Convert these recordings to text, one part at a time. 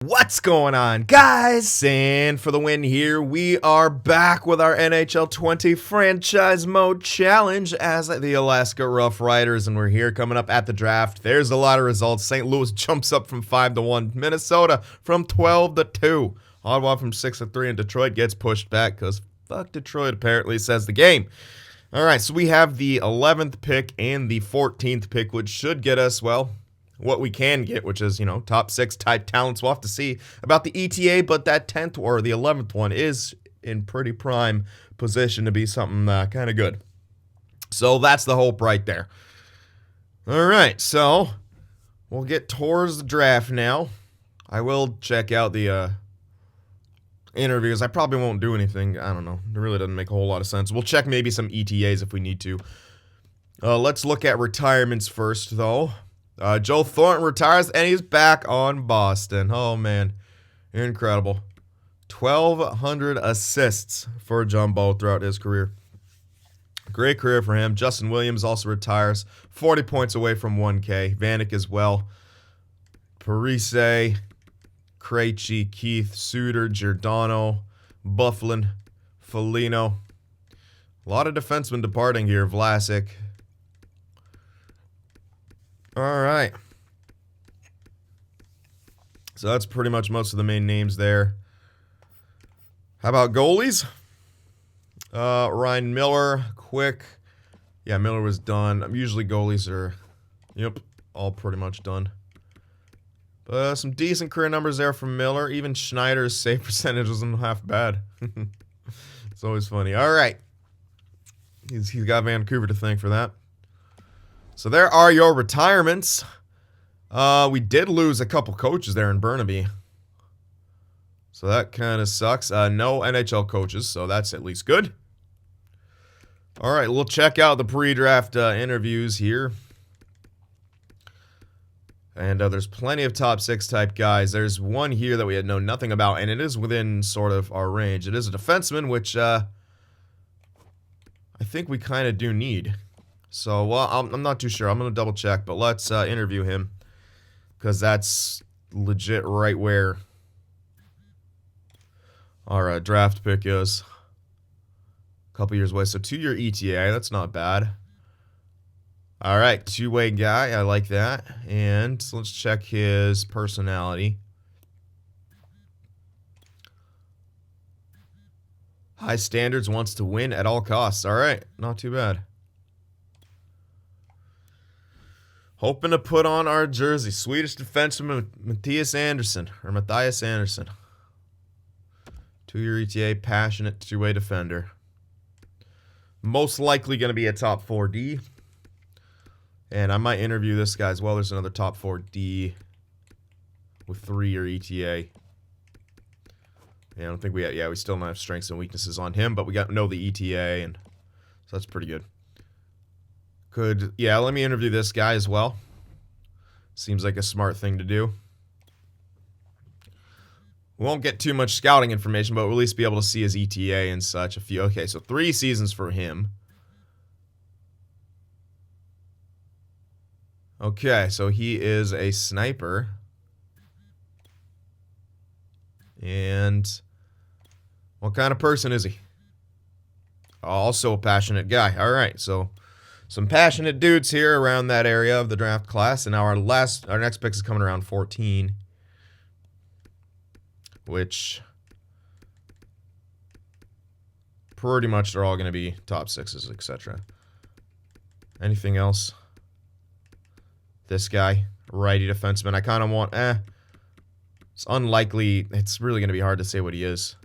What's going on, guys? And for the win here, we are back with our NHL 20 Franchise Mode Challenge as the Alaska Rough Riders, and we're here coming up at the draft. There's a lot of results. St. Louis jumps up from 5-1. Minnesota from 12-2. Ottawa from 6-3, and Detroit gets pushed back because fuck Detroit, apparently, says the game. All right, so we have the 11th pick and the 14th pick, which should get us, well, what we can get, which is, top 6 type talents. We'll have to see about the ETA, but that 10th or the 11th one is in pretty prime position to be something kind of good. So that's the hope right there. All right, so we'll get towards the draft now. I will check out the interviews. I probably won't do anything. I don't know. It really doesn't make a whole lot of sense. We'll check maybe some ETAs if we need to. Let's look at retirements first, though. Joe Thornton retires, and he's back on Boston. Oh, man. Incredible. 1,200 assists for Jumbo throughout his career. Great career for him. Justin Williams also retires. 40 points away from 1K. Vanek as well. Parise, Krejci, Keith, Suter, Giordano, Bufflin, Foligno. A lot of defensemen departing here. Vlasic. All right. So that's pretty much most of the main names there. How about goalies? Ryan Miller, Quick. Yeah, Miller was done. Usually goalies are, all pretty much done. Some decent career numbers there from Miller. Even Schneider's save percentage wasn't half bad. It's always funny. All right. He's got Vancouver to thank for that. So there are your retirements. We did lose a couple coaches there in Burnaby. So that kind of sucks. No NHL coaches, so that's at least good. All right, we'll check out the pre-draft interviews here. And there's plenty of top 6 type guys. There's one here that we had known nothing about, and it is within sort of our range. It is a defenseman, which I think we kind of do need. So, well, I'm not too sure. I'm going to double check, but let's interview him because that's legit right where our draft pick is. A couple years away. So 2-year ETA. That's not bad. All right. 2-way guy. I like that. And so let's check his personality. High standards, wants to win at all costs. All right. Not too bad. Hoping to put on our jersey. Swedish defenseman Matthias Andersson. 2-year ETA, passionate 2-way defender. Most likely going to be a top 4D. And I might interview this guy as well. There's another top 4D with 3-year ETA. Yeah, I don't think we still don't have strengths and weaknesses on him, but we know the ETA, and so that's pretty good. Let me interview this guy as well. Seems like a smart thing to do. We won't get too much scouting information, but we'll at least be able to see his ETA and such. Okay, so 3 seasons for him. Okay, so he is a sniper. And what kind of person is he? Also a passionate guy. All right, so some passionate dudes here around that area of the draft class. And now our next pick is coming around 14. Which pretty much they're all going to be top 6s, etc. Anything else? This guy, righty defenseman. I kind of want, it's unlikely. It's really going to be hard to say what he is.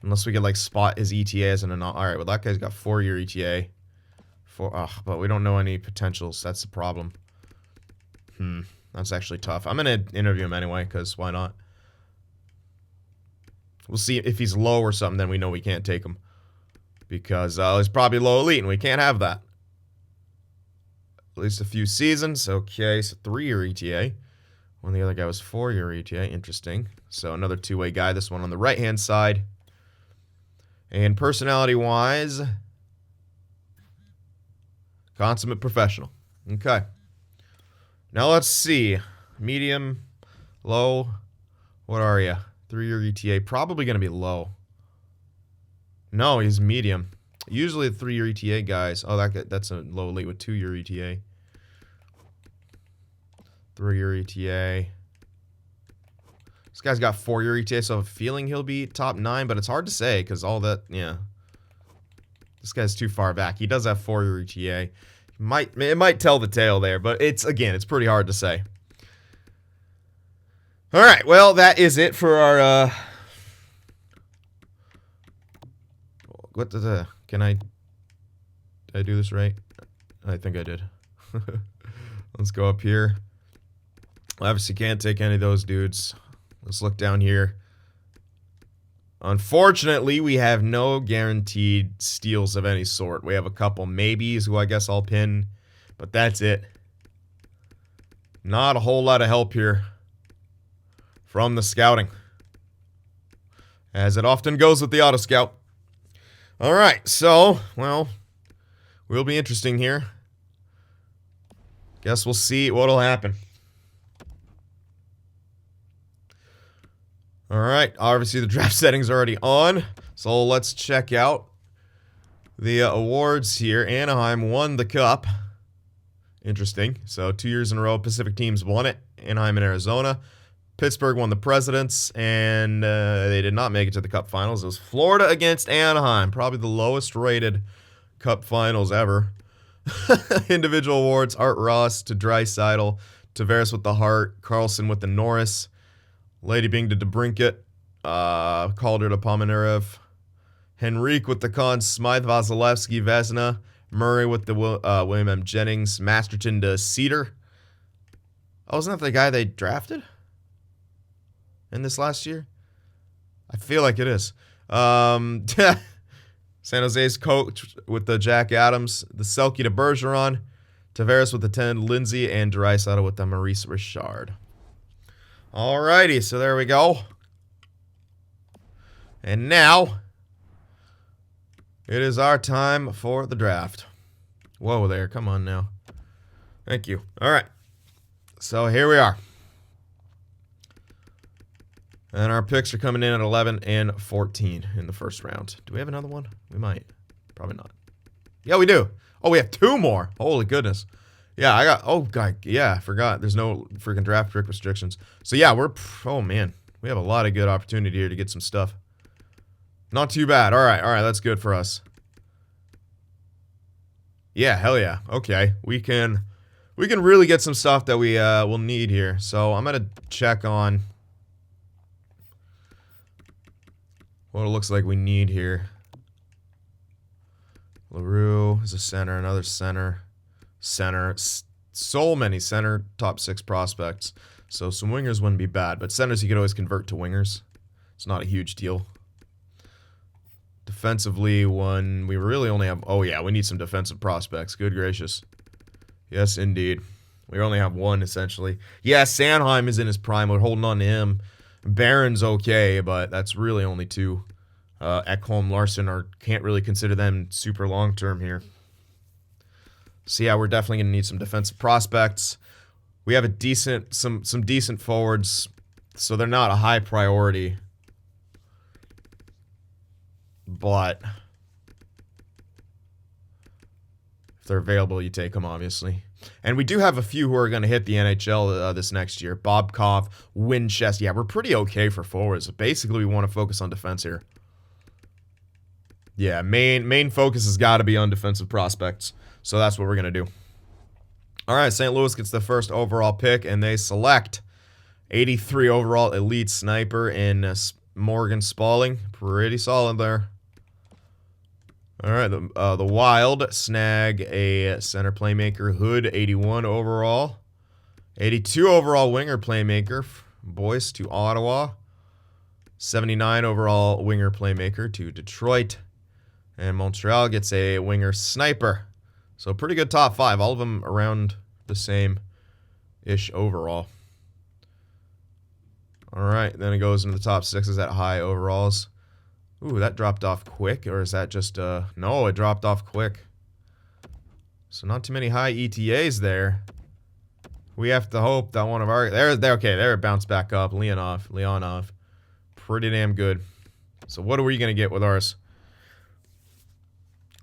Unless we could, spot his ETA as an... All right, well, that guy's got 4-year ETA. But we don't know any potentials. That's the problem. That's actually tough. I'm going to interview him anyway, because why not? We'll see if he's low or something, then we know we can't take him. Because he's probably low elite, and we can't have that. At least a few seasons. Okay, so 3-year ETA. When the other guy was 4-year ETA. Interesting. So another 2-way guy. This one on the right-hand side. And personality-wise, consummate professional. Okay. Now let's see. Medium. Low. What are you? 3-year ETA. Probably going to be low. No, he's medium. Usually the 3-year ETA guys. Oh, that's a low elite with 2-year ETA. 3-year ETA. This guy's got 4-year ETA, so I have a feeling he'll be top 9, but it's hard to say because all that, yeah. This guy's too far back. He does have 4-year ETA. It might tell the tale there, but it's pretty hard to say. All right, well, that is it for our, did I do this right? I think I did. Let's go up here. Obviously can't take any of those dudes. Let's look down here. Unfortunately, we have no guaranteed steals of any sort. We have a couple maybes who I guess I'll pin, but that's it. Not a whole lot of help here from the scouting, as it often goes with the auto scout. All right, so, well, will be interesting here. Guess we'll see what'll happen. All right, obviously the draft settings are already on, so let's check out the awards here. Anaheim won the cup. Interesting. So 2 years in a row, Pacific teams won it. Anaheim and Arizona. Pittsburgh won the Presidents, and they did not make it to the Cup Finals. It was Florida against Anaheim, probably the lowest rated Cup Finals ever. Individual awards, Art Ross to Draisaitl, Tavares with the Hart, Carlson with the Norris, Lady Bing to DeBrincat, Calder to Pominarev, Henrique with the Conn Smythe, Vasilevsky, Vezina, Murray with the William M. Jennings, Masterton to Cedar. Oh, isn't that the guy they drafted in this last year? I feel like it is. San Jose's coach with the Jack Adams, the Selke to Bergeron, Tavares with the 10, Lindsay, and Draisaitl with the Maurice Richard. Alrighty, so there we go. And now, it is our time for the draft. Whoa there, come on now. Thank you. Alright, so here we are. And our picks are coming in at 11 and 14 in the first round. Do we have another one? We might. Probably not. Yeah, we do. Oh, we have 2 more. Holy goodness. Yeah, I got... Oh, God. Yeah, I forgot. There's no freaking draft trick restrictions. So, yeah, we're... Oh, man. We have a lot of good opportunity here to get some stuff. Not too bad. All right, that's good for us. Yeah, hell yeah. Okay, we can really get some stuff that we will need here. So, I'm going to check on what it looks like we need here. LaRue is a center, another center. So many center top 6 prospects. So some wingers wouldn't be bad, but centers you could always convert to wingers. It's not a huge deal. Defensively, one we really only have... Oh yeah, we need some defensive prospects. Good gracious. Yes, indeed. We only have 1 essentially. Yeah, Sanheim is in his prime. We're holding on to him. Barron's okay, but that's really only 2. Ekholm, Larson can't really consider them super long term here. So yeah, we're definitely gonna need some defensive prospects. We have some decent forwards, so they're not a high priority. But if they're available, you take them, obviously. And we do have a few who are going to hit the NHL this next year. Bobkov, Winchester. Yeah, we're pretty okay for forwards. Basically, we want to focus on defense here. Yeah, main focus has got to be on defensive prospects. So that's what we're going to do. All right, St. Louis gets the first overall pick, and they select 83 overall elite sniper in Morgan Spalling. Pretty solid there. All right, the Wild snag a center playmaker, Hood, 81 overall. 82 overall winger playmaker, Boyce to Ottawa. 79 overall winger playmaker to Detroit. And Montreal gets a winger sniper. So pretty good top 5, all of them around the same-ish overall. All right, then it goes into the top 6s at high overalls. Ooh, that dropped off quick, or is that just, no, it dropped off quick. So not too many high ETAs there. We have to hope that one of our... They're okay. There it bounced back up. Leonov. Pretty damn good. So what are we going to get with ours?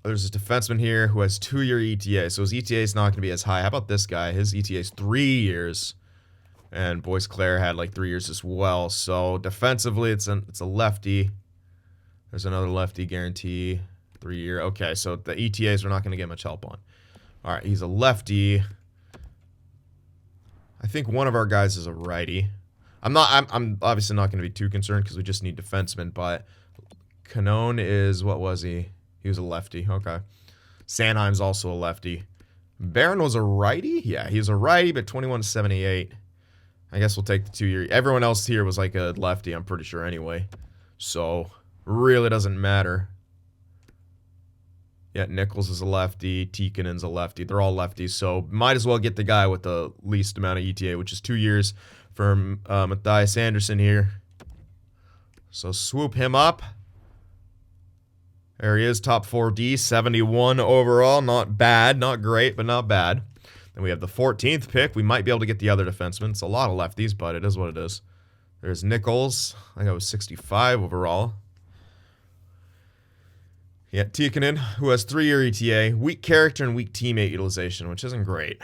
There's a defenseman here who has 2-year ETA. So his ETA is not going to be as high. How about this guy? His ETA is 3 years. And Boyce Claire had like 3 years as well. So defensively, it's a lefty. There's another lefty guarantee. 3-year. Okay, so the ETAs we're not going to get much help on. All right, he's a lefty. I think one of our guys is a righty. I'm obviously not going to be too concerned because we just need defensemen, but Canone is, what was he? He was a lefty. Okay. Sanheim's also a lefty. Barron was a righty? Yeah, he was a righty, but 21-78. I guess we'll take the 2-year. Everyone else here was like a lefty, I'm pretty sure anyway. So, really doesn't matter. Yeah, Nichols is a lefty. Tikkanen's a lefty. They're all lefties, so might as well get the guy with the least amount of ETA, which is 2 years for Matthias Anderson here. So swoop him up. There he is, top 4D, 71 overall. Not bad, not great, but not bad. Then we have the 14th pick. We might be able to get the other defenseman. It's a lot of lefties, but it is what it is. There's Nichols. I think I was 65 overall. Yeah, Tikkanen, who has 3-year ETA, weak character and weak teammate utilization, which isn't great.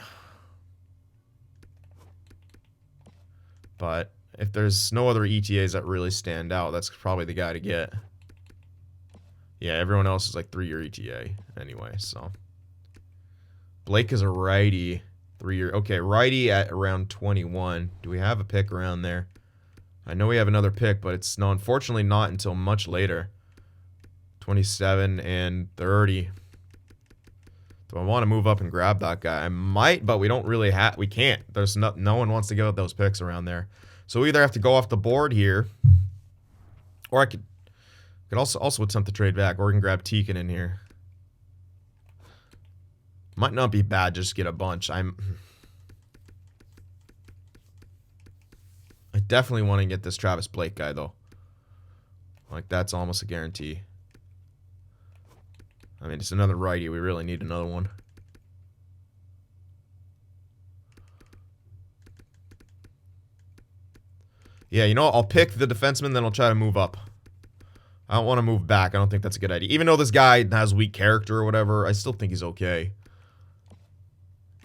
But if there's no other ETAs that really stand out, that's probably the guy to get. Yeah, everyone else is like 3-year ETA anyway, so. Blake is a righty. 3-year. Okay, righty at around 21. Do we have a pick around there? I know we have another pick, but it's unfortunately not until much later. 27 and 30. Do I want to move up and grab that guy? I might, but we don't really have... We can't. There's no one wants to give up those picks around there. So we either have to go off the board here, or I could also attempt to trade back, or we can grab Tikkanen here. Might not be bad, just get a bunch. I definitely want to get this Travis Blake guy, though. Like, that's almost a guarantee. I mean, it's another righty. We really need another one. Yeah, you know, I'll pick the defenseman, then I'll try to move up. I don't want to move back. I don't think that's a good idea. Even though this guy has weak character or whatever, I still think he's okay.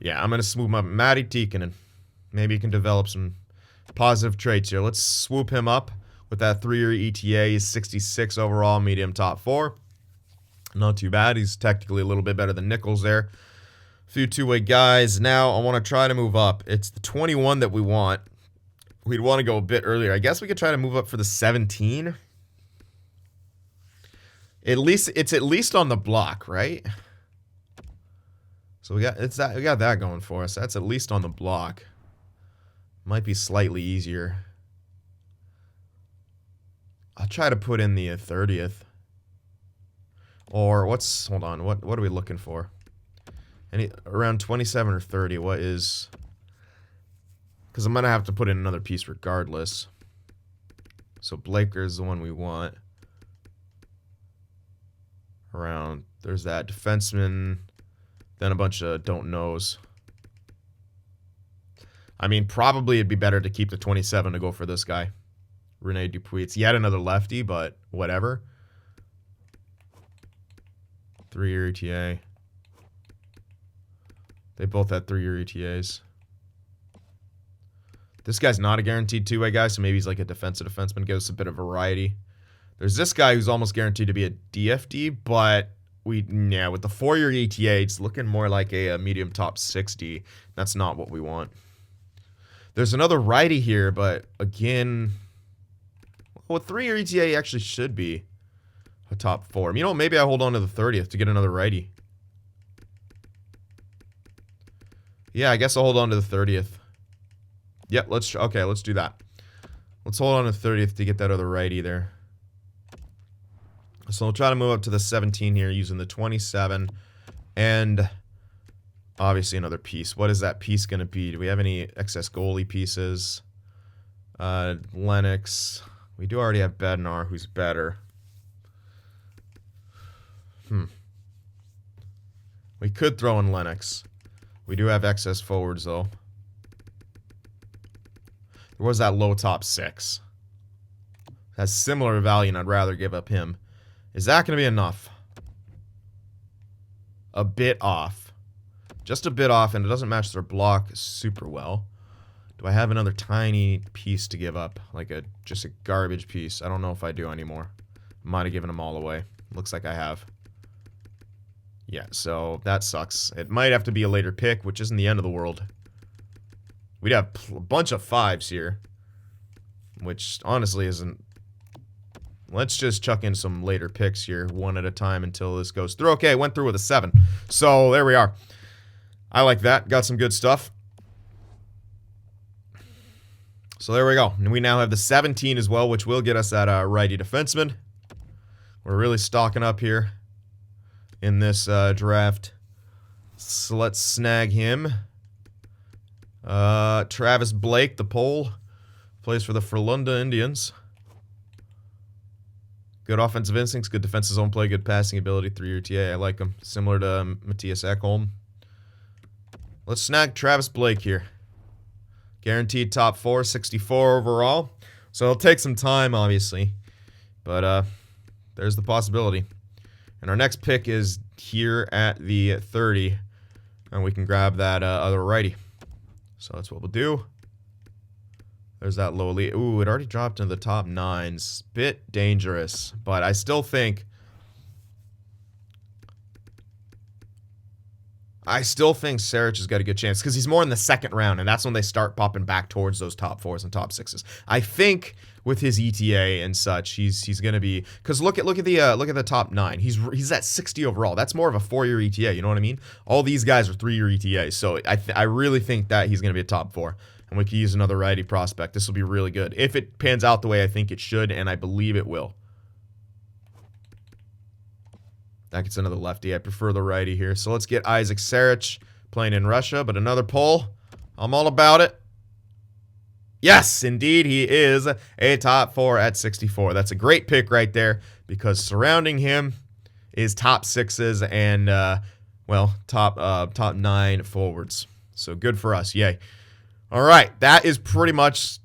Yeah, I'm going to swoop him up. Matty Tikkanen. Maybe he can develop some positive traits here. Let's swoop him up with that 3-year ETA. He's 66 overall, medium top 4. Not too bad. He's technically a little bit better than Nichols there. A few two-way guys. Now, I want to try to move up. It's the 21 that we want. We'd want to go a bit earlier. I guess we could try to move up for the 17. It's at least on the block, right? So we got that going for us. That's at least on the block. Might be slightly easier. I'll try to put in the 30th. Or hold on, what are we looking for? Around 27 or 30, what is... Because I'm going to have to put in another piece regardless. So Blaker is the one we want. Around, there's that defenseman, then a bunch of don't knows. I mean, probably it'd be better to keep the 27 to go for this guy. Rene Dupuis. It's yet another lefty, but whatever. 3-year ETA. They both had 3-year ETAs. This guy's not a guaranteed two-way guy, so maybe he's like a defensive defenseman. Gives us a bit of variety. There's this guy who's almost guaranteed to be a DFD, but with the 4-year ETA, it's looking more like a medium top 60. That's not what we want. There's another righty here, but again, well, 3-year ETA actually should be a top 4. You know, maybe I hold on to the 30th to get another righty. Yeah, I guess I'll hold on to the 30th. Yep, let's do that. Let's hold on to the 30th to get that other righty there. So we'll try to move up to the 17 here using the 27 and obviously another piece. What is that piece going to be? Do we have any excess goalie pieces? Lennox. We do already have Bednar, who's better. We could throw in Lennox. We do have excess forwards, though. Or was that low top 6? Has similar value, and I'd rather give up him. Is that going to be enough? A bit off. Just a bit off, and it doesn't match their block super well. Do I have another tiny piece to give up? Like just a garbage piece. I don't know if I do anymore. Might have given them all away. Looks like I have. Yeah, so that sucks. It might have to be a later pick, which isn't the end of the world. We'd have a bunch of 5s here. Which honestly isn't... Let's just chuck in some later picks here, one at a time until this goes through. Okay, went through with a 7. So, there we are. I like that. Got some good stuff. So, there we go. And we now have the 17 as well, which will get us that righty defenseman. We're really stocking up here in this draft. So, let's snag him. Travis Blake, the Pole, plays for the Frölunda Indians. Good offensive instincts, good defensive zone play, good passing ability, 3-year TA. I like him. Similar to Matthias Ekholm. Let's snag Travis Blake here. Guaranteed top 4, 64 overall. So it'll take some time, obviously. But there's the possibility. And our next pick is here at the 30. And we can grab that other righty. So that's what we'll do. There's that low elite. Ooh, it already dropped into the top 9s. Bit dangerous. But I still think... Saric has got a good chance. Because he's more in the second round. And that's when they start popping back towards those top 4s and top 6s. I think with his ETA and such, he's going to be... Because look at the top 9. He's at 60 overall. That's more of a 4-year ETA. You know what I mean? All these guys are 3-year ETAs. So I really think that he's going to be a top 4. And we can use another righty prospect. This will be really good. If it pans out the way I think it should, and I believe it will. That gets another lefty. I prefer the righty here. So let's get Isaac Saric playing in Russia. But another pull. I'm all about it. Yes, indeed, he is a top 4 at 64. That's a great pick right there. Because surrounding him is top 6s and, well, top 9 forwards. So good for us. Yay. All right, that is pretty much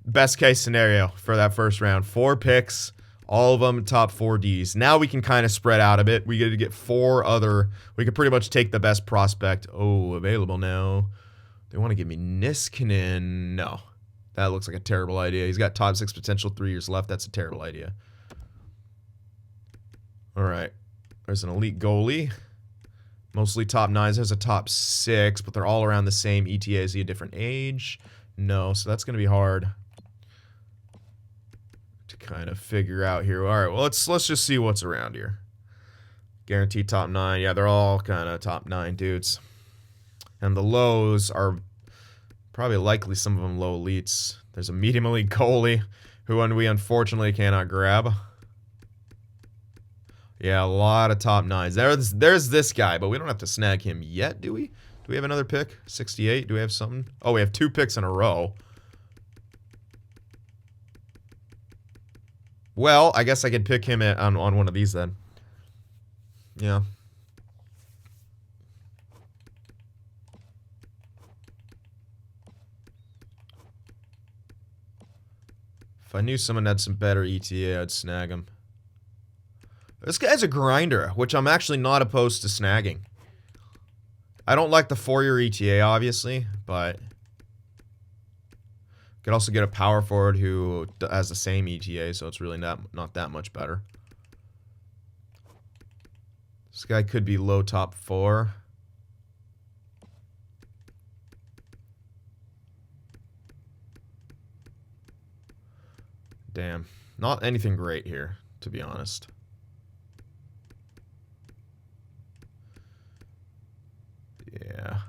best case scenario for that first round. 4 picks, all of them top 4Ds. Now we can kind of spread out a bit. We get to get 4 other. We could pretty much take the best prospect. Oh, available now. They want to give me Niskanen. No, that looks like a terrible idea. He's got top 6 potential, 3 years left. That's a terrible idea. All right, there's an elite goalie. Mostly top 9s. There's a top 6, but they're all around the same ETA. Is he a different age? No, so that's going to be hard to kind of figure out here. All right, well, let's just see what's around here. Guaranteed top 9. Yeah, they're all kind of top 9 dudes. And the lows are probably likely some of them low elites. There's a medium elite goalie who we unfortunately cannot grab. Yeah, a lot of top 9s. There's this guy, but we don't have to snag him yet, do we? Do we have another pick? 68? Do we have something? Oh, we have 2 picks in a row. Well, I guess I could pick him on one of these then. Yeah. If I knew someone had some better ETA, I'd snag him. This guy's a grinder, which I'm actually not opposed to snagging. I don't like the 4-year ETA, obviously, but could also get a power forward who has the same ETA, so it's really not that much better. This guy could be low top 4. Damn. Not anything great here, to be honest. Yeah.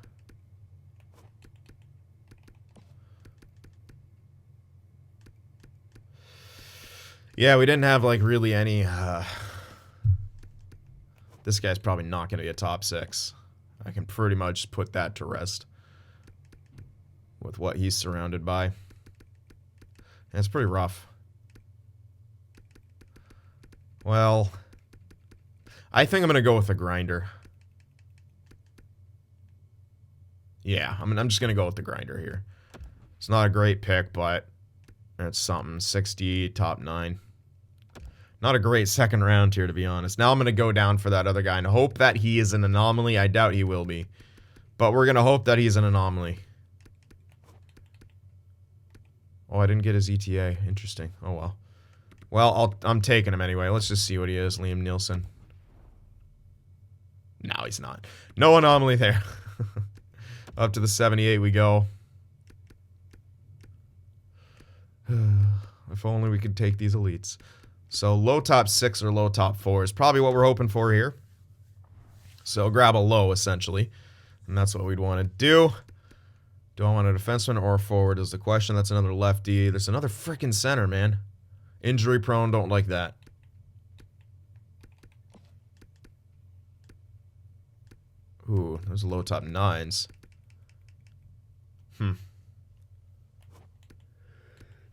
Yeah, we didn't have, like, really any... This guy's probably not going to be a top 6. I can pretty much put that to rest with what he's surrounded by. And it's pretty rough. Well, I think I'm going to go with a grinder. Yeah, I'm just going to go with the grinder here. It's not a great pick, but That's something. 60, top 9. Not a great second round here, to be honest. Now I'm going to go down for that other guy and hope that he is an anomaly. I doubt he will be. But we're going to hope that he's an anomaly. Oh, I didn't get his ETA. Interesting. Oh, well. Well, I'm taking him anyway. Let's just see what he is. Liam Nielsen. No, he's not. No anomaly there. Up to the 78 we go. If only we could take these elites. So low top 6 or low top 4 is probably what we're hoping for here. So grab a low, essentially. And that's what we'd want to do. Do I want a defenseman or a forward is the question. That's another lefty. There's another freaking center, man. Injury prone, don't like that. Ooh, those are low top 9s.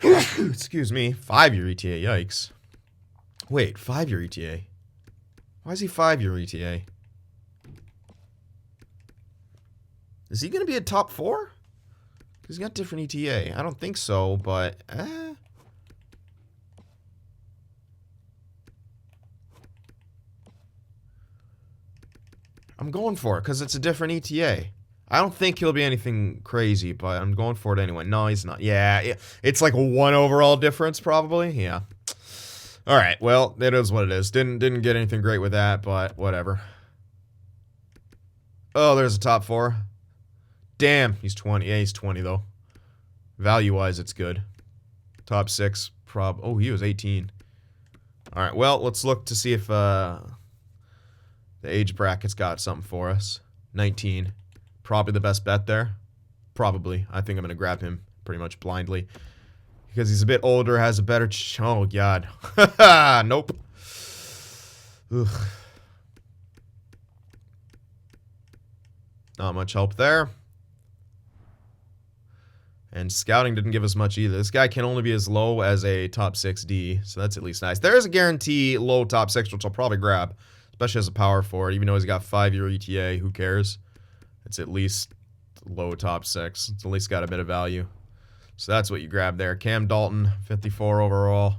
Excuse me. 5-year ETA, yikes. Wait, 5-year ETA? Why is he 5-year ETA? Is he going to be a top 4? He's got different ETA. I don't think so, but... I'm going for it, because it's a different ETA. I don't think he'll be anything crazy, but I'm going for it anyway. No, he's not. Yeah, it's like a 1 overall difference, probably. Yeah. All right, well, it is what it is. Didn't get anything great with that, but whatever. Oh, there's a top 4. Damn, he's 20. Yeah, he's 20, though. Value-wise, it's good. Top 6, oh, he was 18. All right, well, let's look to see if the age bracket's got something for us. 19. Probably the best bet there. Probably. I think I'm going to grab him pretty much blindly. Because he's a bit older, has a better... oh, God. Nope. Ugh. Not much help there. And scouting didn't give us much either. This guy can only be as low as a top 6D, so that's at least nice. There is a guarantee low top 6, which I'll probably grab, especially as a power forward. Even though he's got 5-year ETA, who cares? It's at least low top 6. It's at least got a bit of value. So that's what you grab there. Cam Dalton, 54 overall.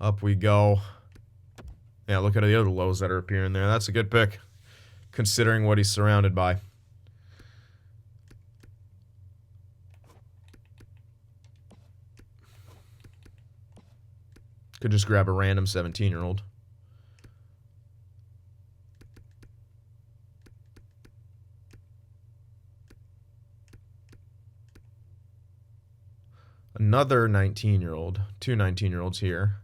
Up we go. Yeah, look at the other lows that are appearing there. That's a good pick, considering what he's surrounded by. Could just grab a random 17-year-old. Another 19-year-old. 2 19-year-olds here.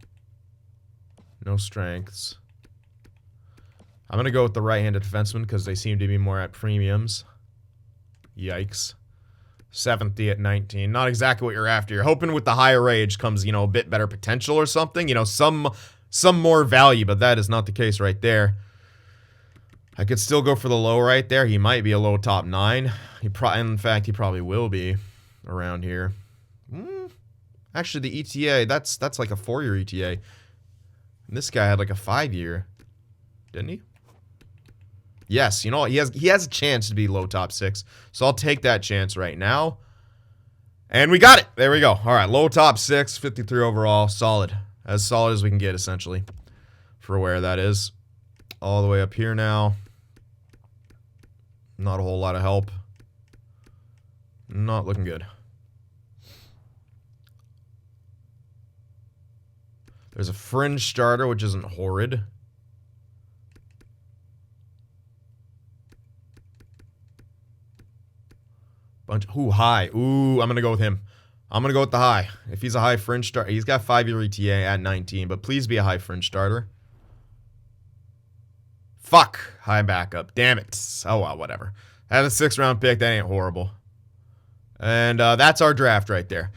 No strengths. I'm going to go with the right-handed defenseman because they seem to be more at premiums. Yikes. 70 at 19. Not exactly what you're after. You're hoping with the higher age comes, you know, a bit better potential or something. You know, some more value, but that is not the case right there. I could still go for the low right there. He might be a low top 9. In fact, he probably will be around here. Actually, the ETA, that's like a 4-year ETA. And this guy had like a 5-year. Didn't he? Yes, you know what? He has a chance to be low top 6. So I'll take that chance right now. And we got it. There we go. All right, low top 6, 53 overall. Solid. As solid as we can get, essentially, for where that is. All the way up here now. Not a whole lot of help. Not looking good. There's a fringe starter, which isn't horrid. Ooh, high. Ooh, I'm going to go with him. I'm going to go with the high. If he's a high fringe starter. He's got 5-year ETA at 19, but please be a high fringe starter. Fuck. High backup. Damn it. Oh, well, whatever. I have a 6th-round pick. That ain't horrible. And that's our draft right there.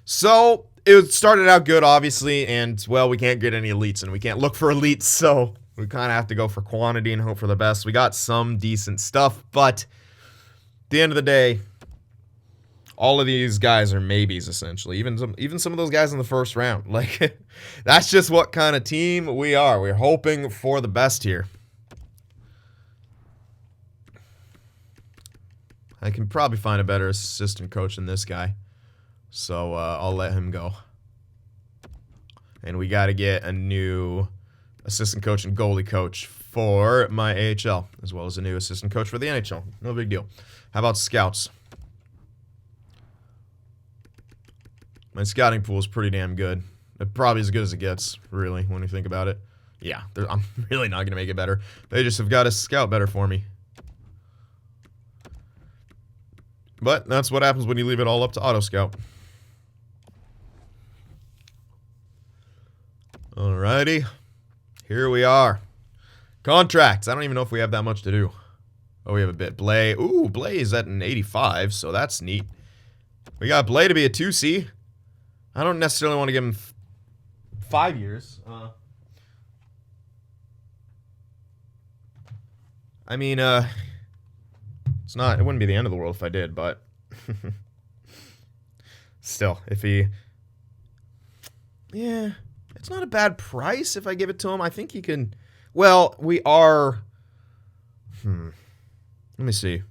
So it started out good, obviously, and, well, we can't get any elites, and we can't look for elites, so we kind of have to go for quantity and hope for the best. We got some decent stuff, but at the end of the day, all of these guys are maybes, essentially. Even some of those guys in the first round. Like, that's just what kind of team we are. We're hoping for the best here. I can probably find a better assistant coach than this guy. So I'll let him go. And we got to get a new assistant coach and goalie coach for my AHL, as well as a new assistant coach for the NHL. No big deal. How about scouts? My scouting pool is pretty damn good. It's probably as good as it gets, really, when you think about it. Yeah, I'm really not going to make it better. They just have got to scout better for me. But that's what happens when you leave it all up to auto scout. Alrighty. Here we are. Contracts. I don't even know if we have that much to do. Oh, we have a bit. Blay. Ooh, Blay is at an 85, so that's neat. We got Blay to be a 2C. I don't necessarily want to give him 5 years. I mean, it's not, it wouldn't be the end of the world if I did, but still, if he, yeah, it's not a bad price if I give it to him. I think he can, well, we are, let me see.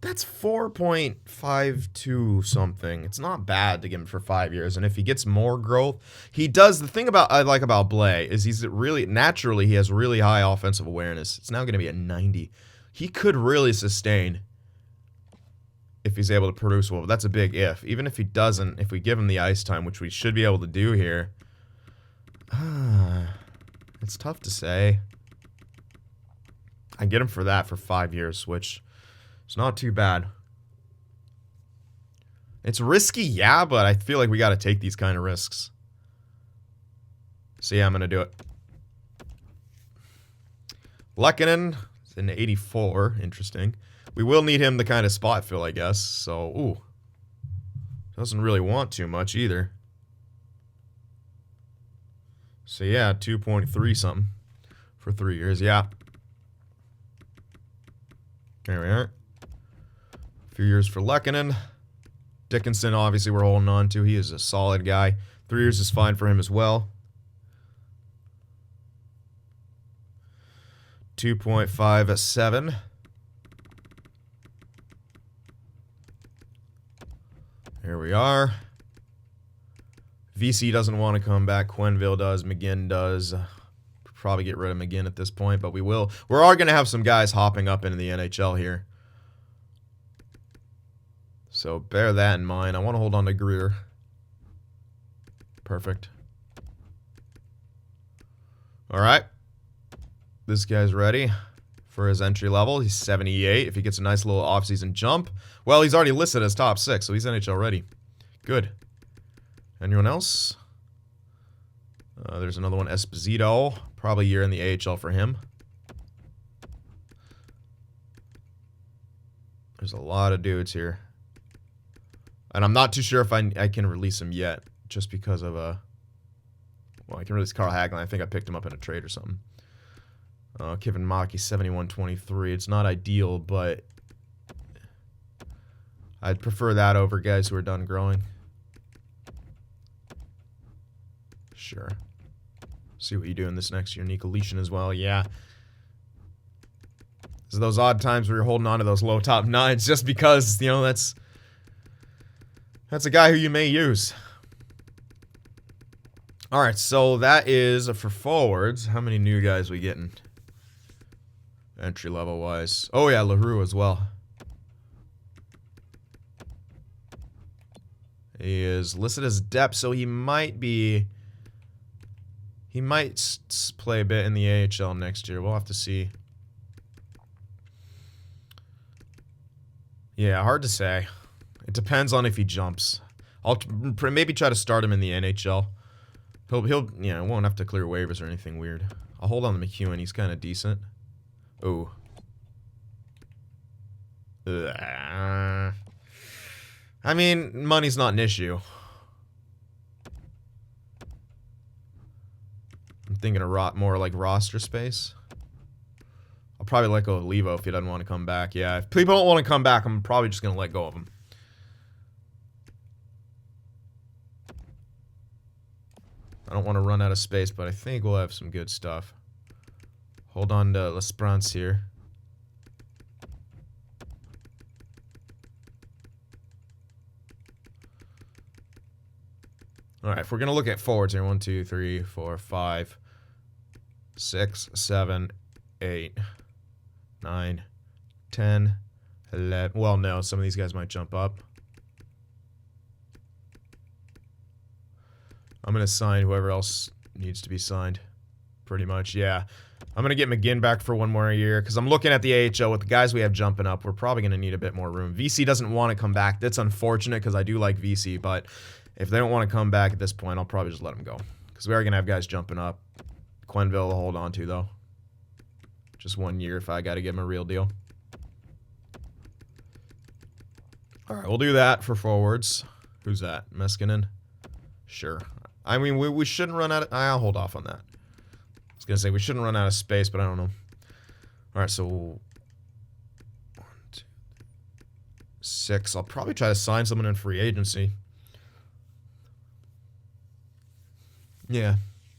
That's 4.52 something. It's not bad to give him for 5 years. And if he gets more growth, he does. The thing about I like about Blay is he's really naturally he has really high offensive awareness. It's now going to be a 90. He could really sustain if he's able to produce well. But that's a big if. Even if he doesn't, if we give him the ice time, which we should be able to do here, it's tough to say. I get him for that for 5 years, which it's not too bad. It's risky, yeah, but I feel like we got to take these kind of risks. So yeah, I'm going to do it. Lehkonen is an 84. Interesting. We will need him the kind of spot fill, I guess. So, ooh. Doesn't really want too much either. So yeah, 2.3 something for 3 years. Yeah. There we are. A few years for Lehkonen. Dickinson, obviously, we're holding on to. He is a solid guy. 3 years is fine for him as well. 2.57. Here we are. VC doesn't want to come back. Quenneville does. McGinn does. Probably get rid of McGinn at this point, but we will. We are going to have some guys hopping up into the NHL here. So bear that in mind. I want to hold on to Greer. Perfect. All right. This guy's ready for his entry level. He's 78. If he gets a nice little offseason jump. Well, he's already listed as top 6, so he's NHL ready. Good. Anyone else? There's another one, Esposito. Probably a year in the AHL for him. There's a lot of dudes here. And I'm not too sure if I can release him yet. Just because of well, I can release Carl Hagelin. I think I picked him up in a trade or something. Kevin Maki, 71-23. It's not ideal, but I'd prefer that over guys who are done growing. Sure. See what you do in this next year. Nico Leishman as well. Yeah. There's those odd times where you're holding on to those low top 9s just because, you know, that's a guy who you may use. All right, so that is for forwards. How many new guys we getting? Entry level wise. Oh yeah, LaRue as well. He is listed as depth, so he might be. He might play a bit in the AHL next year. We'll have to see. Yeah, hard to say. It depends on if he jumps. I'll maybe try to start him in the NHL. He'll yeah, won't have to clear waivers or anything weird. I'll hold on to McEwen. He's kind of decent. Ooh. I mean, money's not an issue. I'm thinking of more like roster space. I'll probably let go of Levo if he doesn't want to come back. Yeah, if people don't want to come back, I'm probably just going to let go of him. I don't want to run out of space, but I think we'll have some good stuff. Hold on to L'Esperance here. All right, if we're going to look at forwards here, 1, 2, 3, 4, 5, 6, 7, 8, 9, 10, 11. Well, no, some of these guys might jump up. I'm going to sign whoever else needs to be signed. Pretty much, yeah. I'm going to get McGinn back for one more year because I'm looking at the AHL with the guys we have jumping up. We're probably going to need a bit more room. VC doesn't want to come back. That's unfortunate because I do like VC, but if they don't want to come back at this point, I'll probably just let them go because we are going to have guys jumping up. Quenneville will hold on to, though. Just 1 year if I got to give him a real deal. All right, we'll do that for forwards. Who's that? Meskinen? Sure. I mean, we shouldn't run out of... I'll hold off on that. I was going to say we shouldn't run out of space, but I don't know. All right, so... 1, 2, 6. I'll probably try to sign someone in free agency. Yeah.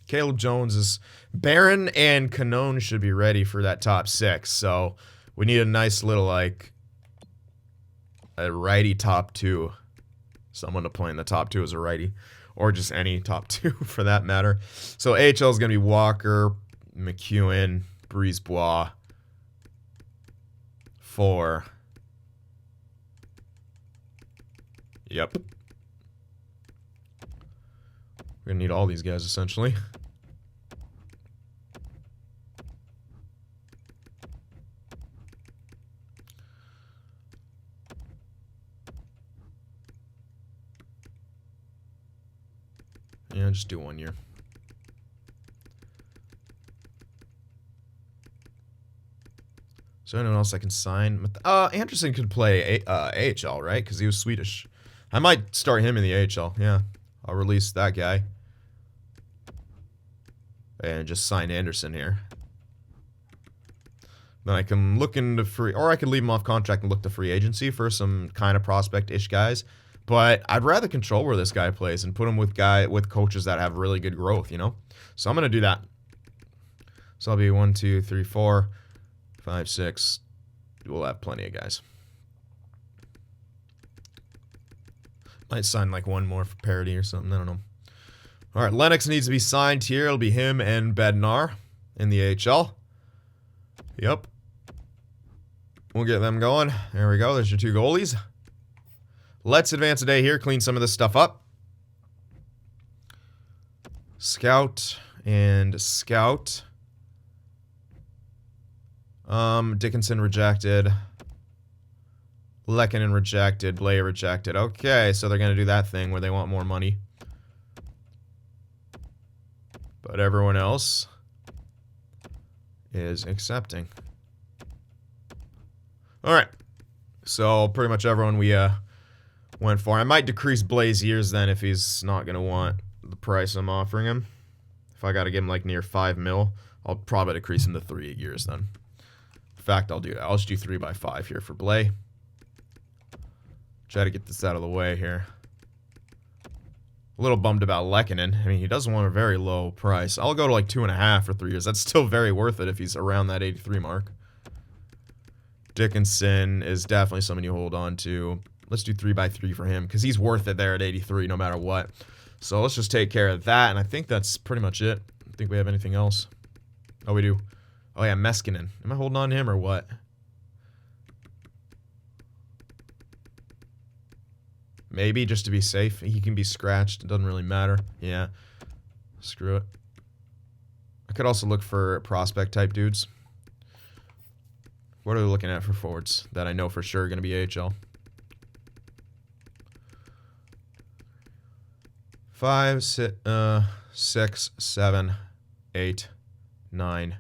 Caleb Jones is... Barron and Canone should be ready for that top 6, so we need a nice little, like... a righty top 2. Someone to play in the top 2 as a righty. Or just any top 2 for that matter. So AHL is going to be Walker, McEwen, Brisebois, 4. Yep. We're going to need all these guys essentially. Yeah, just do 1 year. So anyone else I can sign? Anderson could play AHL, right? Because he was Swedish. I might start him in the AHL. Yeah, I'll release that guy. And just sign Anderson here. Then I can look into free... Or I could leave him off contract and look to free agency for some kind of prospect-ish guys. But I'd rather control where this guy plays and put him with coaches that have really good growth, you know? So I'm going to do that. So I'll be 1, 2, 3, 4, 5, 6. We'll have plenty of guys. Might sign like one more for parity or something. I don't know. All right, Lennox needs to be signed here. It'll be him and Bednar in the AHL. Yep. We'll get them going. There we go. There's your 2 goalies. Let's advance a day here, clean some of this stuff up. Scout and Scout. Dickinson rejected. Lehkonen rejected. Blay rejected. Okay, so they're going to do that thing where they want more money. But everyone else is accepting. Alright. So pretty much everyone we went for. I might decrease Blay's years then if he's not going to want the price I'm offering him. If I got to give him like near 5 mil, I'll probably decrease him to 3 years then. In fact, I'll do that. I'll just do 3 by 5 here for Blay. Try to get this out of the way here. A little bummed about Lehkonen. I mean, he does want a very low price. I'll go to like 2.5 for 3 years. That's still very worth it if he's around that 83 mark. Dickinson is definitely someone you hold on to. Let's do 3 by 3 for him because he's worth it there at 83 no matter what. So let's just take care of that, and I think that's pretty much it. I don't think we have anything else. Oh, we do. Oh, yeah, Meskinen. Am I holding on to him or what? Maybe, just to be safe. He can be scratched. It doesn't really matter. Yeah. Screw it. I could also look for prospect-type dudes. What are we looking at for forwards that I know for sure are going to be AHL? 5, 6, 7, 8, 9.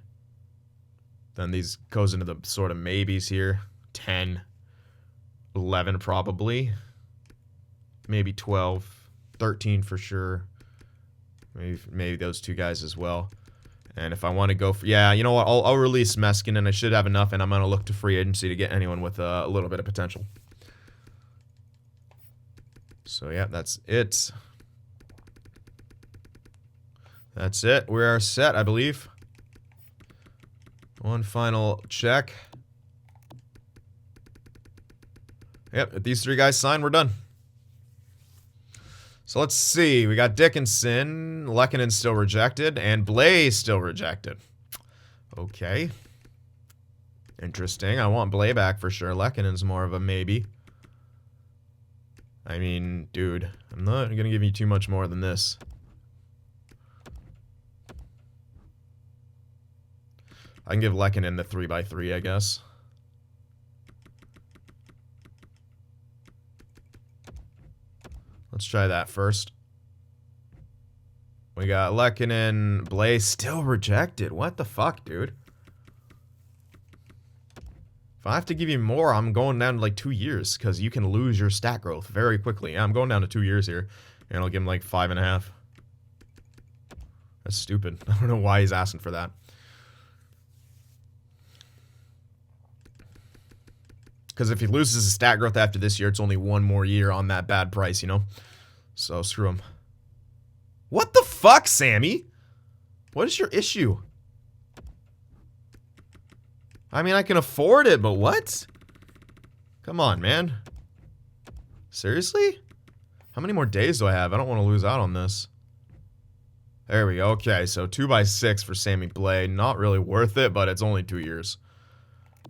Then these goes into the sort of maybes here. 10, 11 probably. Maybe 12, 13 for sure. Maybe those 2 guys as well. And if I want to go for... Yeah, you know what? I'll release Meskin, and I should have enough, and I'm going to look to free agency to get anyone with a little bit of potential. So, yeah, that's it. That's it. We are set, I believe. One final check. Yep, if these 3 guys sign, we're done. So let's see. We got Dickinson, Lehkonen still rejected, and Blay still rejected. Okay. Interesting. I want Blay back for sure. Lehkonen's more of a maybe. I mean, dude, I'm not going to give you too much more than this. I can give Lehkonen the 3x3, I guess. Let's try that first. We got Lehkonen, Blay still rejected. What the fuck, dude? If I have to give you more, I'm going down to like 2 years because you can lose your stat growth very quickly. Yeah, I'm going down to 2 years here, and I'll give him like 5.5. That's stupid. I don't know why he's asking for that. Because if he loses his stat growth after this year, it's only 1 more year on that bad price, you know? So screw him. What the fuck, Sammy? What is your issue? I mean, I can afford it, but what? Come on, man. Seriously? How many more days do I have? I don't want to lose out on this. There we go. Okay, so 2x6 for Sammy Blay. Not really worth it, but it's only 2 years.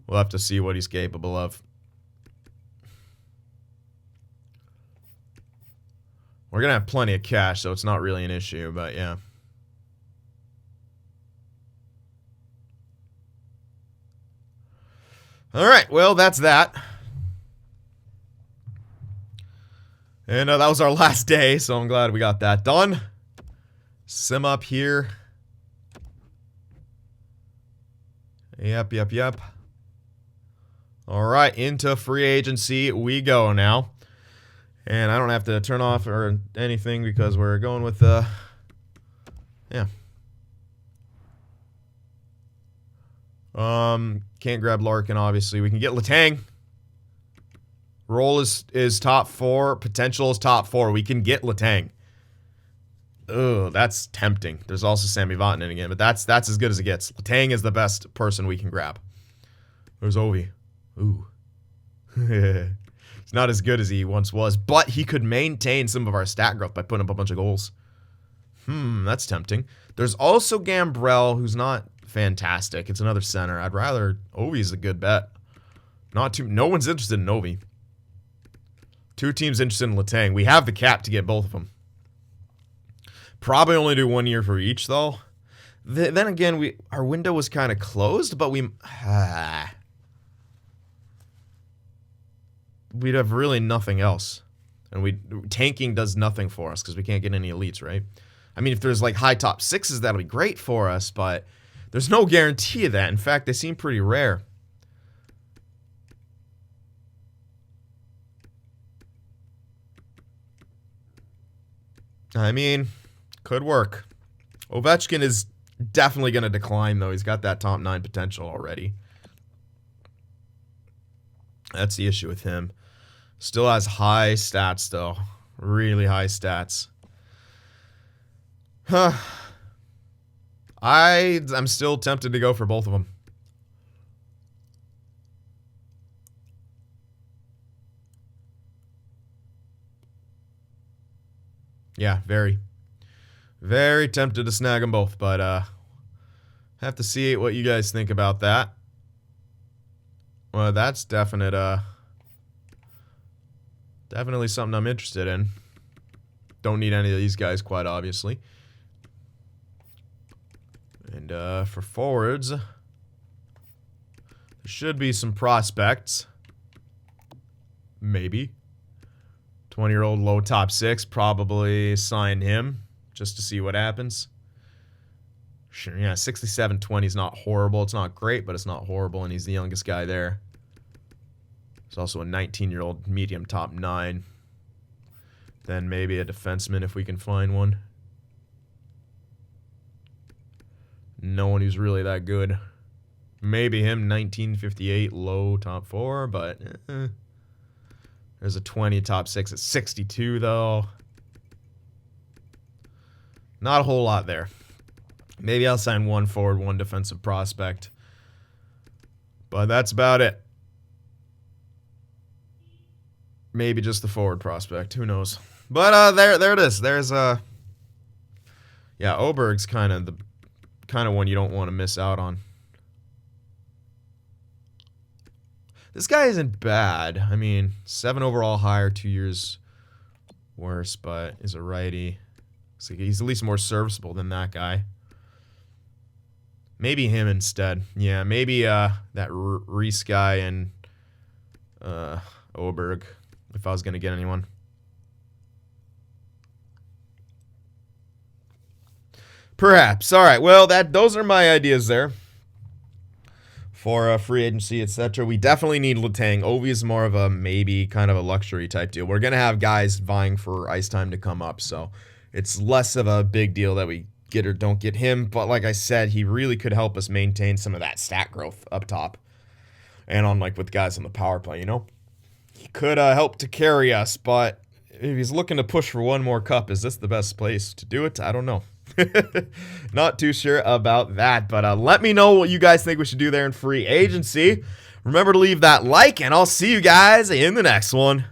We'll have to see what he's capable of. We're going to have plenty of cash, so it's not really an issue, but yeah. Alright, well, that's that. And that was our last day, so I'm glad we got that done. Sim up here. Yep. Alright, into free agency we go now. And I don't have to turn off or anything because we're going with yeah. Can't grab Larkin, obviously. We can get Letang. Roll is top 4. Potential is top 4. We can get Letang. Ugh, that's tempting. There's also Sammy Vatanen again, but that's as good as it gets. Letang is the best person we can grab. There's Ovi. Ooh. He's not as good as he once was, but he could maintain some of our stat growth by putting up a bunch of goals. That's tempting. There's also Gambrell, who's not fantastic. It's another center. I'd rather... Ovi's a good bet. No one's interested in Ovi. 2 teams interested in Letang. We have the cap to get both of them. Probably only do 1 year for each, though. Then again, our window was kind of closed, but we'd have really nothing else. And tanking does nothing for us because we can't get any elites, right? I mean, if there's like high top 6s, that'll be great for us, but there's no guarantee of that. In fact, they seem pretty rare. I mean, could work. Ovechkin is definitely going to decline, though. He's got that top 9 potential already. That's the issue with him. Still has high stats, though. Really high stats. Huh. I'm still tempted to go for both of them. Yeah, very. Very tempted to snag them both, but have to see what you guys think about that. Well, that's definitely something I'm interested in. Don't need any of these guys, quite obviously. And for forwards, there should be some prospects. Maybe. 20-year-old low top 6, probably sign him just to see what happens. Sure, yeah, 67-20 is not horrible. It's not great, but it's not horrible, and he's the youngest guy there. He's also a 19-year-old medium top 9. Then maybe a defenseman if we can find one. No one who's really that good. Maybe him, 1958, low top 4, but there's a 20 top 6 at 62, though. Not a whole lot there. Maybe I'll sign 1 forward, 1 defensive prospect. But that's about it. Maybe just the forward prospect. Who knows? But there it is. There's yeah, Oberg's kind of the one you don't want to miss out on. This guy isn't bad. I mean, 7 overall higher, 2 years worse, but is a righty. So he's at least more serviceable than that guy. Maybe him instead. Yeah, maybe that Reese guy and Oberg, if I was going to get anyone. Perhaps. All right. Well, those are my ideas there for free agency, etc. We definitely need Letang. Ovi is more of a maybe, kind of a luxury type deal. We're going to have guys vying for ice time to come up, so it's less of a big deal that we get or don't get him. But like I said, he really could help us maintain some of that stat growth up top. And on with guys on the power play, you know? He could help to carry us, but if he's looking to push for one more cup, is this the best place to do it? I don't know. Not too sure about that, but let me know what you guys think we should do there in free agency. Remember to leave that like, and I'll see you guys in the next one.